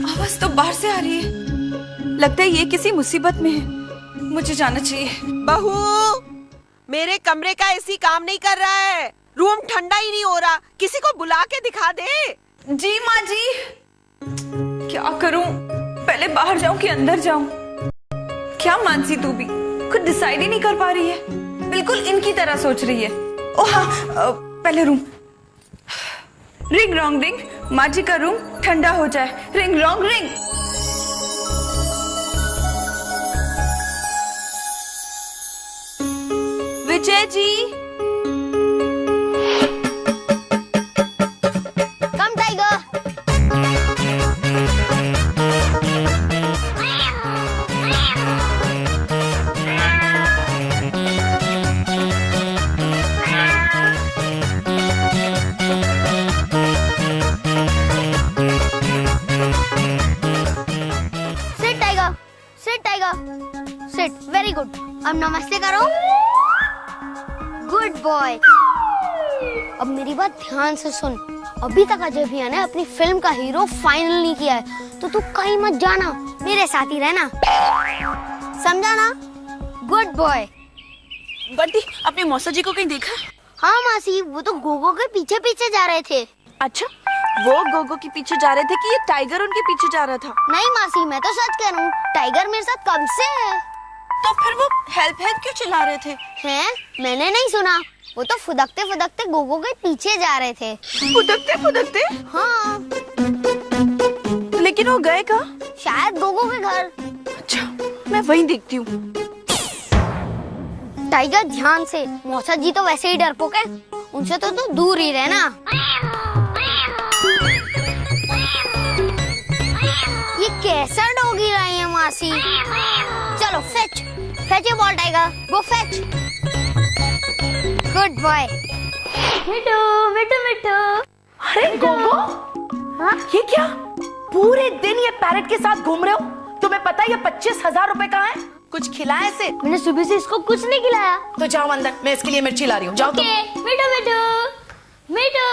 आवाज तो बाहर से आ रही है। लगता है ये किसी मुसीबत में है। मुझे जाना चाहिए। बहू, मेरे कमरे का एसी काम नहीं कर रहा है। रूम ठंडा ही नहीं हो रहा। किसी को बुला के दिखा दे। जी माँ जी। क्या करूं? पहले बाहर जाऊं कि अंदर जाऊं? क्या मानसी, तू भी कुछ डिसाइड ही नहीं कर पा रही है। बिल्कुल इनकी तरह सोच रही है। ओ हाँ, पहले रूम। रिंग रॉन्ग रिंग, माँ जी का रूम ठंडा हो जाए। Ring wrong ring. Vijay ji. Come tiger. Sit tiger, sit tiger, sit. Very good. अब नमस्ते करो। Good boy. अब मेरी बात ध्यान से सुन। अभी तक अजय भैया ने अपनी फिल्म का हीरो फाइनल नहीं किया है, तो तू कहीं मत जाना, मेरे साथ ही रहना। समझा ना? Good boy. बंटी, अपने मौसा जी को कहीं देखा? हाँ मासी, वो तो गोगो के पीछे पीछे जा रहे थे। अच्छा, वो गोगो के पीछे जा रहे थे कि ये टाइगर उनके पीछे जा रहा था? नहीं मासी, मैं तो सच कह रहा हूँ, टाइगर मेरे साथ कब से है। तो फिर वो हेल्प हेल्प क्यों चिल्ला रहे थे? हैं? मैंने नहीं सुना। वो तो फुदकते फुदकते गोगो के पीछे जा रहे थे। फुदकते फुदकते? हाँ। लेकिन वो गए कहाँ? शायद गोगो के घर। अच्छा, मैं वहीं देखती हूँ। टाइगर ध्यान से, मौसा जी तो वैसे ही डरपोक है, उनसे तो तू दूर ही रहना। ये कैसा डॉगी लाई है मासी? चलो फेच, फेच ये ball tiger, go fetch. Good boy. Mithu Mithu Mithu. अरे गोगो, हाँ? ये क्या? पूरे दिन ये पैरेट के साथ घूम रहे हो? तुम्हें पता है ये 25,000 रुपए का है? कुछ खिलाए इसे? मैंने सुबह से इसको कुछ नहीं खिलाया। तो जाओ अंदर, मैं इसके लिए मिर्ची ला रही हूँ। जाओ तुम। मिठू मिठू मिठू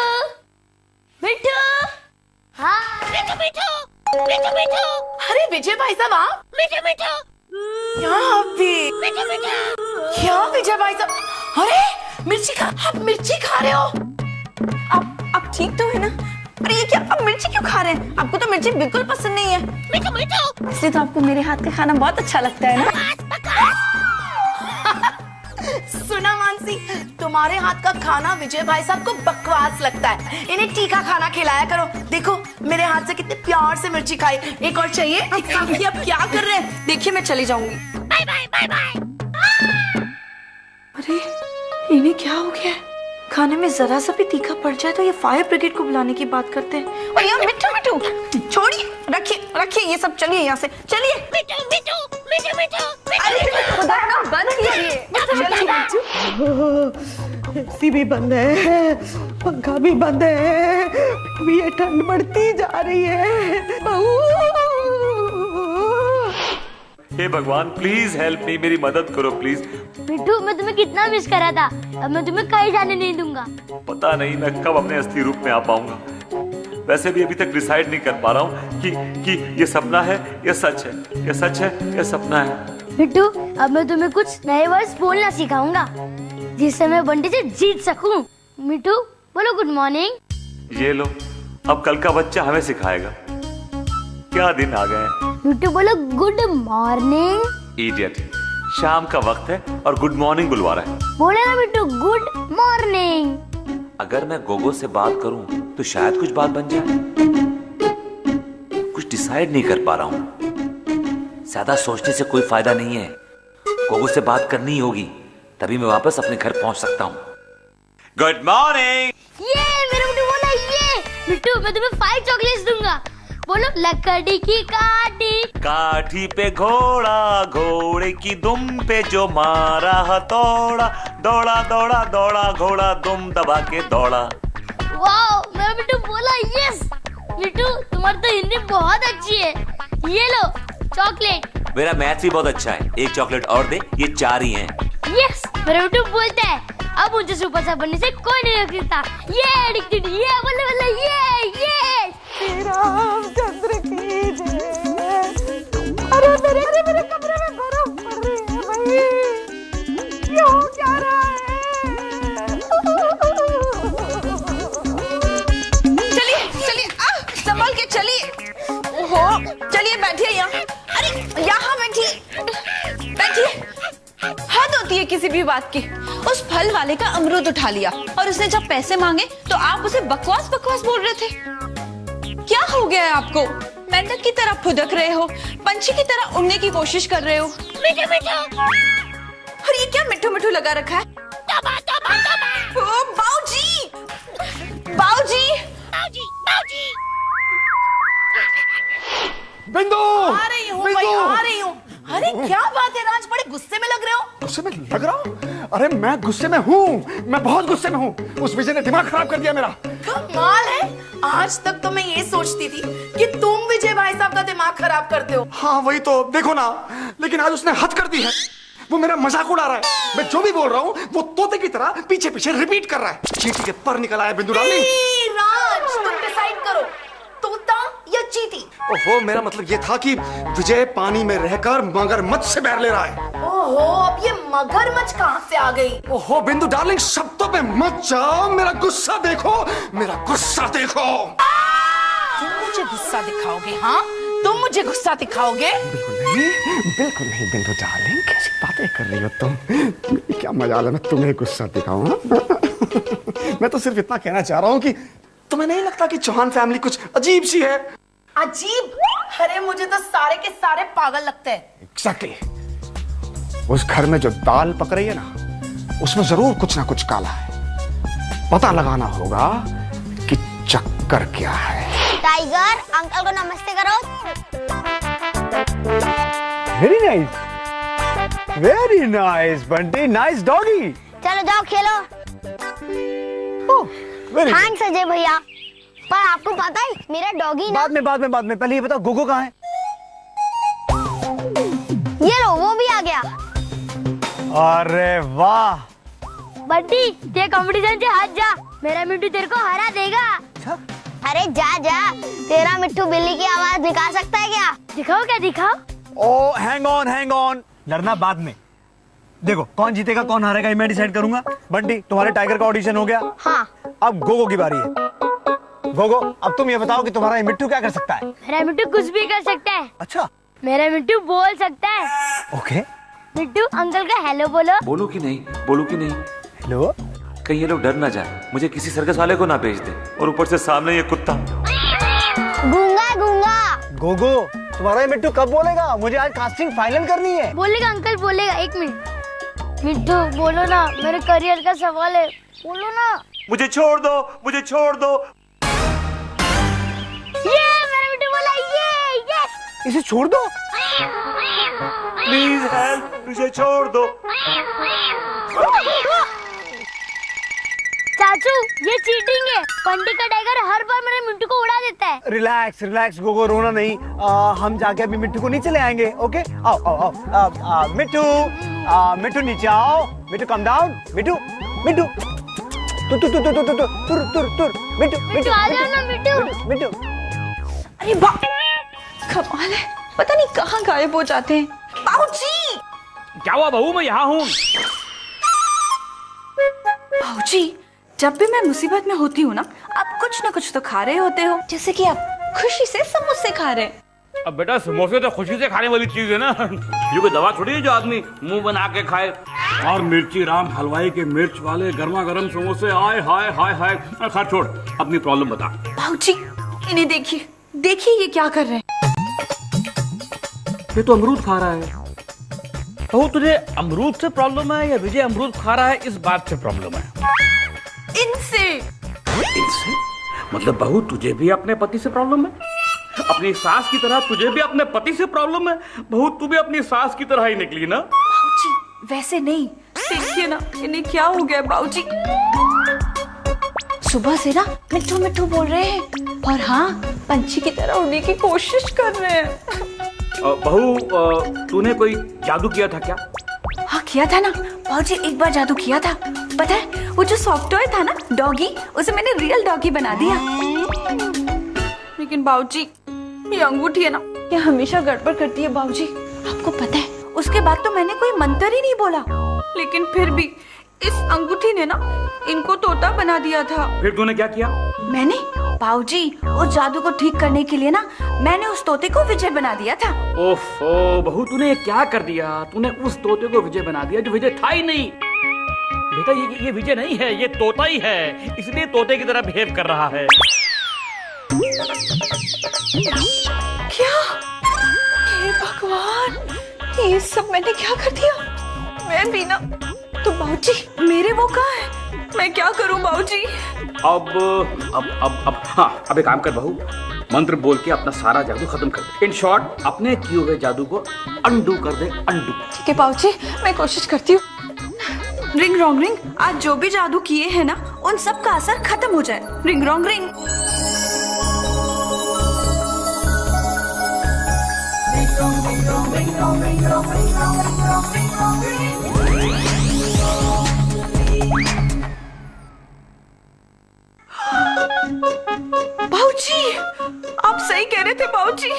मिठू। हाँ मिठू मिठू मिठू मिठू। अरे विजय भाई साहब, आप? मिठू मिठू यहाँ पे? मिठू मिठू। क्या विजय भाई साहब? अरे मिर्ची खा, आप मिर्ची खा रहे हो? आप ठीक तो है ना? अरे ये क्या, आप मिर्ची क्यों खा रहे हैं? आपको तो मिर्ची बिल्कुल पसंद नहीं है। मिठू मिठू। इसलिए तो आपको मेरे हाथ का खाना बहुत अच्छा लगता है ना? सुना मानसी, तुम्हारे हाथ का खाना विजय भाई साहब को बकवास लगता है। इन्हें तीखा खाना खिलाया करो। देखो मेरे हाथ से कितने प्यार से मिर्ची खाई। एक और चाहिए? आप क्या कर रहे हैं? देखिए मैं चली जाऊंगी। Bye bye bye bye. अरे इन्हें क्या हो गया? खाने में जरा सा भी तीखा पड़ जाए तो ये फायर ब्रिगेड को बुलाने की बात करते हैं। और यार मिठू मिठू छोड़िए, रखिए ये सब। चलिए यहाँ से, चलिए। मिठू मिठू मिठू मिठू। अरे खुदा ना, बंद कीजिए। एसी भी बंद है, पंखा भी बंद है, भी ये ठंड बढ़ती जा रही है। हे भगवान, प्लीज हेल्प मी, मेरी मदद करो प्लीज। मिठू, मैं तुम्हें कितना मिस करा था। अब मैं तुम्हें कहीं जाने नहीं दूंगा। पता नहीं मैं कब अपने असली रूप में आ पाऊंगा। वैसे भी अभी तक डिसाइड नहीं कर पा रहा हूँ कि ये सपना है या सच है, या सच है या सपना है। मिठू, अब मैं तुम्हें कुछ नए वर्ड्स बोलना सिखाऊंगा जिससे मैं बंटी से जीत सकूं। मिठू बोलो गुड मॉर्निंग। ये लो, अब कल का बच्चा हमें सिखाएगा। क्या दिन आ गए हैं। मिठू बोलो गुड मॉर्निंग। इडियट, शाम का वक्त है और गुड मॉर्निंग बुलवा रहा है। बोले ना मिठू गुड मॉर्निंग। अगर मैं गोगो से बात करूं तो शायद कुछ बात बन जाए। कुछ डिसाइड नहीं कर पा रहा हूं। ज्यादा सोचने से कोई फायदा नहीं है। गोगो से बात करनी ही होगी, तभी मैं वापस अपने घर पहुंच सकता हूं। Good morning. ये मेरा मिठू बोला ये। मिठू, मैं तुम्हें 5 चॉकलेट्स दूंगा। बोलो लकड़ी की काठी, काठी पे घोड़ा, घोड़े की दुम पे जो मारा हथौड़ा, दौड़ा दौड़ा दौड़ा घोड़ा दुम दबा के दौड़ा। वाओ, मेरा मिठू बोला यस। मिठू, तुम्हारी तो हिंदी बहुत अच्छी है। ये लो चॉकलेट। मेरा मैथ्स भी बहुत अच्छा है। एक चॉकलेट और दे, ये 4 ही हैं। यस, मेरा मिठू बोलता है अब मुझे सुपर स्टार बनने से कोई नहीं रोक सकता। ये एडिक्टेड, ये बल्ले बल्ले, ये रामचंद्र की जय। अरे मेरे कमरे में बर्फ पड़ रही है भाई, ये हो क्या रहा है? चलिए चलिए, संभाल के चलिए। ओहो, चलिए बैठिए यहाँ। अरे यहाँ बैठिए। हद होती है किसी भी बात की। उस फल वाले का अमरूद उठा लिया और उसने जब पैसे मांगे तो आप उसे बकवास बोल रहे थे। क्या हो गया है आपको? मेंढक की तरह फुदक रहे हो, पंछी की तरह उड़ने की कोशिश कर रहे हो। और ये क्या मिठू लगा रखा है? ओ बाऊजी, बिंदु, आ रही हूँ भाई, आ रही हूँ। अरे क्या बात है राज, बड़े गुस्से में लग रहे हो। गुस्से में लग रहा हूँ? अरे मैं गुस्से में हूँ, मैं बहुत गुस्से में हूँ। उस विजय ने दिमाग खराब कर दिया मेरा। कमाल है, आज तक तो मैं ये सोचती थी कि तुम विजय भाई साहब का दिमाग खराब करते हो। हाँ वही तो, देखो ना, लेकिन आज उसने हद कर दी है। वो मेरा मजाक उड़ा रहा है। मैं जो भी बोल रहा हूँ वो तोते की तरह पीछे पीछे रिपीट कर रहा है। चींटी के पर निकल आया बिंदु डार्लिंग। राज तुम डिसाइड करो, तोता या चींटी। ओहो, मेरा मतलब ये था कि विजय पानी में रहकर मगरमच्छ से बैर ले रहा है। ओहो, अब ये मगरमच्छ कहाँ से आ गई? ओहो बिंदु डार्लिंग, शब्दों पे मत जाओ, मेरा गुस्सा देखो, मेरा गुस्सा देखो। तुम मुझे गुस्सा दिखाओगे? हाँ, तुम मुझे गुस्सा दिखाओगे? बिल्कुल नहीं बिंदु डार्लिंग, कैसी बातें कर रही हो तुम? क्या मजाल है मैं तुम्हें गुस्सा दिखाऊं? मैं तो सिर्फ इतना कहना चाह रहा हूँ कि तुम्हें नहीं लगता कि चौहान फैमिली कुछ अजीब सी है? अजीब? अरे मुझे तो सारे के सारे पागल लगते हैं। एग्जैक्टली। उस घर में जो दाल पक रही है ना, उसमें जरूर कुछ ना कुछ काला है। पता लगाना होगा कि चक्कर क्या है। टाइगर, अंकल को नमस्ते करो। Very nice Bunty, nice doggy. चलो जाओ खेलो। थैंक्स अजय भैया। पर आपको पता है मेरा डॉगी ना। बाद में पहले ये बताओ गोगो कहाँ है? ये लो, वो भी आ गया। अरे वाह। बंटी, ये कंपटीशन से हट जा, मेरा मिट्टू तेरे को हरा देगा। अरे जा जा, तेरा मिट्टू बिल्ली की आवाज निकाल सकता है क्या? दिखाओ क्या दिखाओ। ओ हैंग ऑन, लड़ना बाद में। देखो कौन जीतेगा कौन हारेगा ये मैं डिसाइड करूंगा। बंटी, तुम्हारे टाइगर का ऑडिशन हो गया। हाँ। अब गोगो की बारी है। गोगो, अब तुम ये बताओ कि तुम्हारा ये मिट्टू क्या कर सकता है? मेरा मिट्टू कुछ भी कर सकता है। अच्छा, मेरा मिट्टू बोल सकता है। ओके। मिट्टू, अंकल का हेलो बोलो। बोलू कि नहीं? हेलो। कहीं ये लोग डर ना जाए, मुझे किसी सर्कस वाले को ना भेज दे, और ऊपर से सामने ये कुत्ता। गूंगा। गोगो, तुम्हारा ये मिट्टू कब बोलेगा? मुझे आज कास्टिंग फाइनल करनी है। बोलेगा अंकल, बोलेगा। एक मिनट। मिट्टू बोलो ना, मेरे करियर का सवाल है, बोलो ना। मुझे छोड़ दो। ये मेरा मिट्टू बोला, ये यस। इसे छोड़ दो। प्लीज हेल्प, मुझे छोड़ दो। चाचू, ये चीटिंग है। पंडित का टाइगर हर बार मेरे मिट्टू को उड़ा देता है। रिलैक्स गोगो, रोना नहीं। हम जाके अभी मिट्टू को नीचे ले आएंगे। ओके, आओ। मिट्टू नीचे आओ। मिट्टू कम डाउन। मिट्टू तुर। मिट्टू आ जाओ ना मिट्टू। अरे वाह, कमाल है, पता नहीं कहाँ गायब हो जाते हैं। बाऊजी! क्या हुआ बहू, मैं यहाँ हूँ। बाऊजी, जब भी मैं मुसीबत में होती हूँ ना, आप कुछ ना कुछ तो खा रहे होते हो, जैसे कि आप खुशी से समोसे खा रहे हैं। अब बेटा समोसे तो खुशी से खाने वाली चीज है ना, ये कोई दवा थोड़ी है जो आदमी मुंह बना के खाए। और मिर्ची राम हलवाई के मिर्च वाले गर्मा गर्म समोसे, आए हाय। खैर छोड़, अपनी प्रॉब्लम बता। बाऊजी, इन्हें देखिए ये क्या कर रहे हैं। ये तो अमरूद खा रहा है। बहू, तुझे अमरूद से प्रॉब्लम है या विजय अमरूद खा रहा है, इस बात से प्रॉब्लम है? इनसे? मतलब बहू, तुझे भी अपने पति से प्रॉब्लम है? अपनी सास की तरह तुझे भी अपने पति से प्रॉब्लम है? बहू, तू भी अपनी सास की तरह ही निकली ना? बाऊजी, वैसे नहीं, देखिए ना इन्हें क्या हो गया। बाऊजी सुबह से ना मिट्टू बोल रहे हैं, और हाँ, पंछी की तरह उड़ने की कोशिश कर रहे हैं। बहू, तूने कोई जादू किया था क्या? हाँ किया था ना बाऊजी, एक बार जादू किया था, पता है वो जो सॉफ्ट टॉय था ना डॉगी, उसे मैंने रियल डॉगी बना दिया। लेकिन बाबूजी ये अंगूठी है ना, ये हमेशा गड़बड़ करती है बाबूजी। आपको पता है उसके बाद तो मैंने कोई मंत्र ही नहीं बोला, लेकिन फिर भी इस अंगूठी ने ना इनको तोता बना दिया था। फिर तूने क्या किया? मैंने बाबूजी उस जादू को ठीक करने के लिए ना मैंने उस तोते को विजय बना दिया था। ओफो बहू, तूने क्या कर दिया? तूने उस तोते को विजय बना दिया जो विजय था ही नहीं। बेटा ये विजय नहीं है, ये तोता ही है, इसलिए तोते की तरह बिहेव कर रहा है। क्या? हे भगवान, ये सब मैंने क्या कर दिया? मैं भी ना तो बाबूजी मेरे वो कहाँ है? मैं क्या करूं बाबूजी? अब एक काम कर बहू, मंत्र बोल के अपना सारा जादू खत्म कर दे। इन शॉर्ट अपने किए हुए जादू को अंडू कर दे, अंडू। ठीक है बाबूजी, मैं कोशिश करती हूँ। रिंग रोंग रिंग, आज जो भी जादू किए हैं ना उन सब का असर खत्म हो जाए। रिंग रोंग रिंग। बाबूजी आप सही कह रहे थे बाबूजी,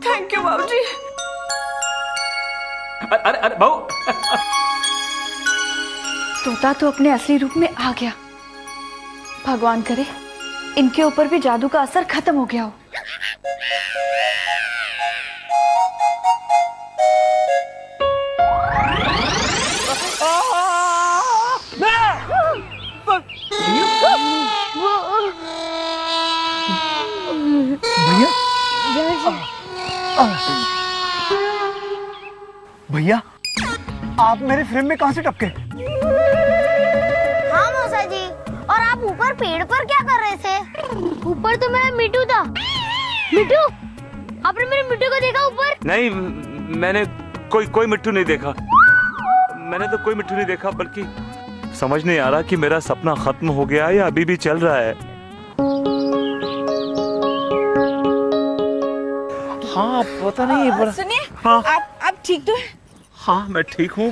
थैंक यू बाबूजी। अरे बहू तोता तो अपने असली रूप में आ गया। भगवान करे इनके ऊपर भी जादू का असर खत्म हो गया हो। भैया आप मेरे फ्रेम में कहां से टपके? हाँ मौसा जी, और आप ऊपर पेड़ पर क्या कर रहे थे? ऊपर तो मेरा मिट्टू था। मिट्टू, आपने मेरे मिट्टू को देखा ऊपर? नहीं, मैंने कोई मिट्टू नहीं देखा। मैंने तो कोई मिट्टू नहीं देखा, बल्कि समझ नहीं आ रहा कि मेरा सपना खत्म हो गया या अभी भी चल रहा है। हाँ पता नहीं। सुनिए, हाँ आप ठीक तो हैं? हाँ मैं ठीक हूँ।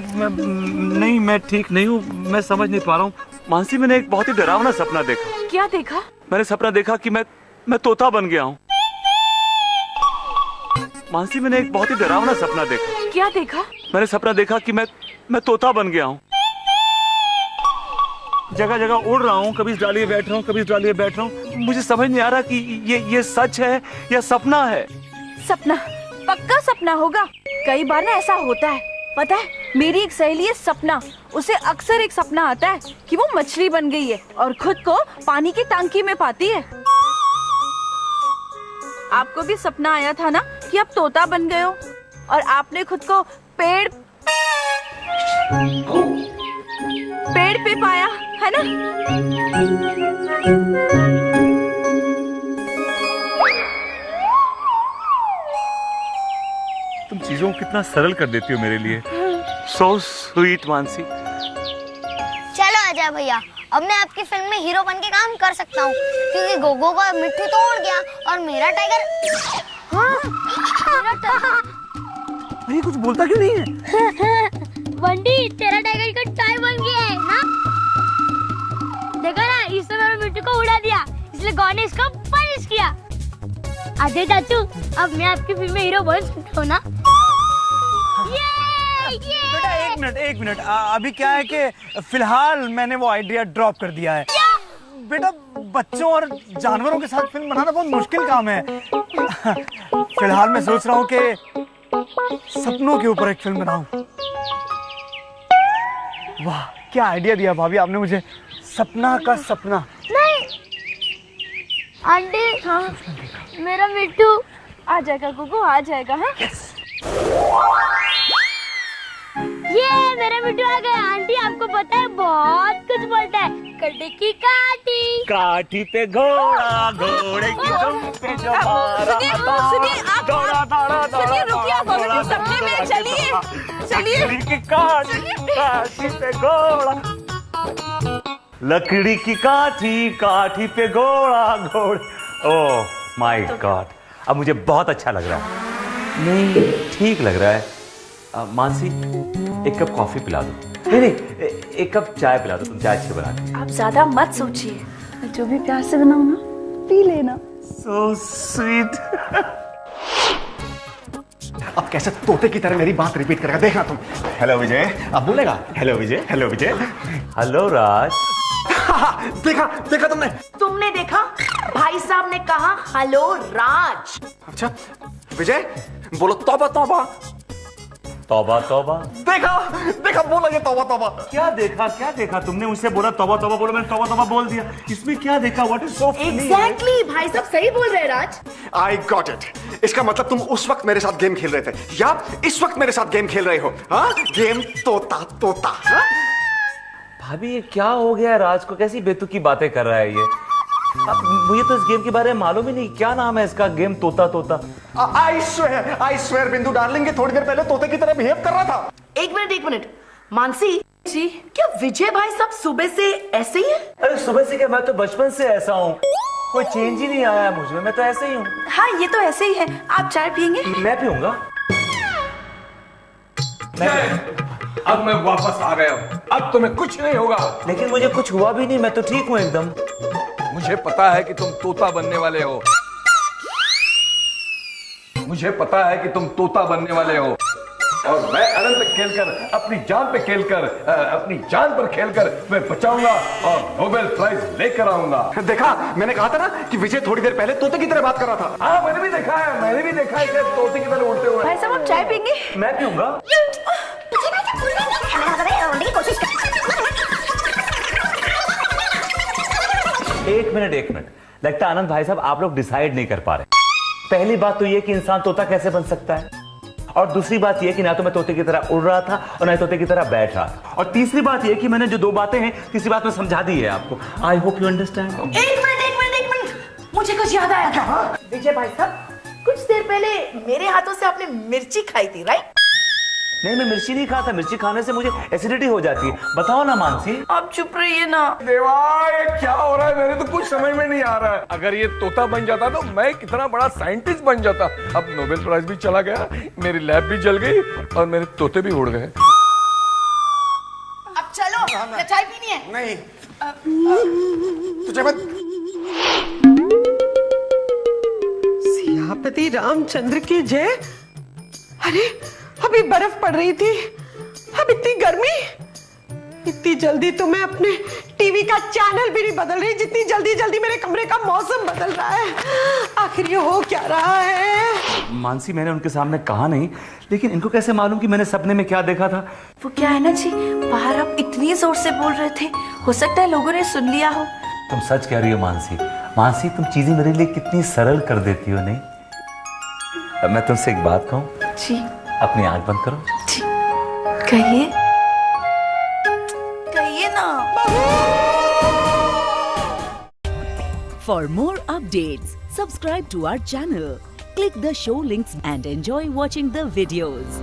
मैं ठीक नहीं हूँ। मैं समझ नहीं पा रहा हूँ। मानसी, मैंने एक बहुत ही डरावना सपना देखा। क्या देखा? मैंने सपना देखा कि मैं तोता बन गया हूँ। मानसी, मैंने एक बहुत ही डरावना सपना देखा। क्या देखा? मैंने सपना देखा कि मैं तोता बन गया हूँ। जगह जगह उड़ रहा हूँ, कभी इस डालिए बैठ रहा हूँ, कभी इस डालिए बैठ रहा हूँ। मुझे समझ नहीं आ रहा कि ये सच है या सपना है। सपना, पक्का सपना होगा। कई बार ना ऐसा होता है। पता है मेरी एक सहेली है सपना, उसे अक्सर एक सपना आता है कि वो मछली बन गई है और खुद को पानी की टांकी में पाती है। आपको भी सपना आया था ना कि आप तोता बन गए हो और आपने खुद को पेड़ पे पाया है ना? तुम चीजों को कितना सरल कर देती हो मेरे लिए। So sweet Mansi. चलो अजय भैया, अब मैं आपकी फिल्म में हीरो बन के काम कर सकता हूँ, क्योंकि गोगो का मिट्टू तो उड़ गया और मेरा टाइगर। हाँ, मेरा टाइगर। अरे कुछ बोलता क्यों नहीं है? बंडी, तेरा टाइगर का टाई बन गया है ना? देखा ना, इसने मेरे मिट्टू को उड़ा दिया, इसलिए गॉड ने इसको पनिश किया। अजय चाचू, अब मैं आपकी फिल्म में हीरो बन सकता हूँ ना? बेटा एक मिनट, अभी क्या है कि फिलहाल मैंने वो आइडिया ड्रॉप कर दिया है। बेटा बच्चों और जानवरों के साथ फिल्म बनाना बहुत मुश्किल काम है। फिलहाल मैं सोच रहा हूँ कि सपनों के ऊपर एक फिल्म बनाऊं। वाह, क्या आइडिया दिया भाभी आपने मुझे। सपना का सपना। नहीं आंटी, हाँ मेरा मिट्टू आ जाएगा गुगू, आ जाएगा। हाँ ये मेरा मिट्टू आ गया। आंटी आपको पता है बहुत कुछ बोलता है। गड्ढे की काटी, काठी पे घोड़ा, घोड़े की दुम पे जो मारा, सुनिए आप, दौड़ा दौड़ा सुनिए, रुकिए आप अभी सपने में। चलिए लकड़ी की काठी पे घोड़ा, लकड़ी की काठी पे घोड़ा, घोड़े। ओह माय गॉड, अब मुझे बहुत अच्छा लग रहा है। नहीं ठीक लग रहा है। मानसी, एक कप कॉफी पिला दो। नहीं एक कप चाय पिला दो, तुम चाय अच्छी बनाती हो। आप ज्यादा मत सोचिए, जो भी प्यार से बनाऊं ना, पी लेना। So sweet. अब कैसे तोते की तरह मेरी बात रिपीट करेगा, देखना तुम। हेलो विजय, अब बोलेगा हेलो विजय, हेलो विजय। हेलो राज। देखा देखा तुमने? तुमने देखा? भाई साहब ने कहा हेलो राज। अच्छा विजय बोलो तौबा तौबा। तौबा तौबा। देखा देखा, बोला ये तौबा तौबा। क्या देखा तुमने? मुझसे बोला तौबा तौबा बोलो, मैंने तौबा तौबा बोल दिया। इसमें क्या देखा? What is so funny? Exactly, भाई साहब सही बोल रहे हैं राज। I got it. इसका मतलब तुम उस वक्त मेरे साथ गेम खेल रहे थे या इस वक्त मेरे साथ गेम खेल रहे हो? हाँ, गेम तोता तोता। हाँ? भाभी ये क्या हो गया राज को? कैसी बेतुकी बातें कर रहा है ये? अब मुझे तो इस गेम के बारे में मालूम ही नहीं, क्या नाम है इसका? गेम तोता तोता। आई स्वेयर बिंदु डार्लिंग, ये थोड़ी देर पहले तोते की तरह बिहेव कर रहा था। एक मिनट, मानसी जी, क्या विजय भाई साहब सुबह से ऐसे ही है? अरे सुबह से क्या, मैं तो बचपन से ऐसा हूँ, कोई चेंज ही नहीं आया मुझ में, मैं तो ऐसे ही हूँ। हाँ, ये तो ऐसे ही है। आप चाय पियेंगे? मैं पीऊंगा। अब मैं वापस आ गया हूँ, अब तुम्हें कुछ नहीं होगा। लेकिन मुझे कुछ हुआ भी नहीं, मैं तो ठीक हूँ एकदम। मुझे पता है कि तुम तोता बनने वाले हो, मुझे पता है कि तुम तोता बनने वाले हो, और मैं अनंत खेलकर, अपनी जान पे खेलकर, अपनी जान पर खेलकर मैं बचाऊंगा और नोबेल प्राइज लेकर आऊंगा। देखा, मैंने कहा था ना कि विजय थोड़ी देर पहले तोते की तरह बात कर रहा था। हाँ, मैंने भी देखा है कि तोते की तरह उड़ते हुए। भाई साहब आप चाय पियेंगे? मैं पीऊंगा। एक मिनट, लगता है आनंद भाई साहब आप लोग डिसाइड नहीं कर पा रहे। पहली बात तो ये कि इंसान तोता कैसे बन सकता है, और दूसरी बात ये कि ना तो मैं तोते की तरह उड़ रहा था और ना तोते की तरह बैठ रहा था, और तीसरी बात ये कि मैंने जो 2 बातें हैं, तीसरी बात में समझा दी है आपको। I hope you understand. एक मिनट, मुझे कुछ याद आया था। विजय भाई साहब, कुछ देर पहले मेरे हाथों से आपने मिर्ची खाई थी, राइट? नहीं, मैं मिर्ची नहीं खाता, मिर्ची खाने से मुझे एसिडिटी हो जाती है। बताओ ना मानसी। आप चुप रहिए ना। देवा, ये क्या हो रहा है? मेरे तो कुछ समझ में नहीं आ रहा है। अगर ये तोता बन जाता तो मैं कितना बड़ा साइंटिस्ट बन जाता। अब नोबेल प्राइज भी चला गया, मेरी लैब भी जल गई और मेरे तोते भी उड़ गए। अब चलो, क्या चाय पीनी है? नहीं, तुझे मत। सियापति रामचंद्र की जय। अरे अभी बर्फ पड़ रही थी, अब इतनी गर्मी। इतनी जल्दी तो मैं अपने टीवी का चैनल भी नहीं बदल रही, जितनी जल्दी मेरे कमरे का मौसम बदल रहा है। आखिर ये हो क्या रहा है? मानसी, मैंने उनके सामने कहा नहीं, लेकिन इनको कैसे मालूम कि मैंने सपने में क्या देखा था? वो क्या है ना जी, बाहर आप इतनी जोर से बोल रहे थे, हो सकता है लोगों ने सुन लिया हो। तुम सच कह रही हो मानसी, तुम चीजें मेरे लिए कितनी सरल कर देती हो। नहीं, अब मैं तुमसे एक बात कहूं? जी। अपनी आंख बंद करो। जी, कहिए ना। For more updates, subscribe to our channel, click the show links and enjoy watching the videos.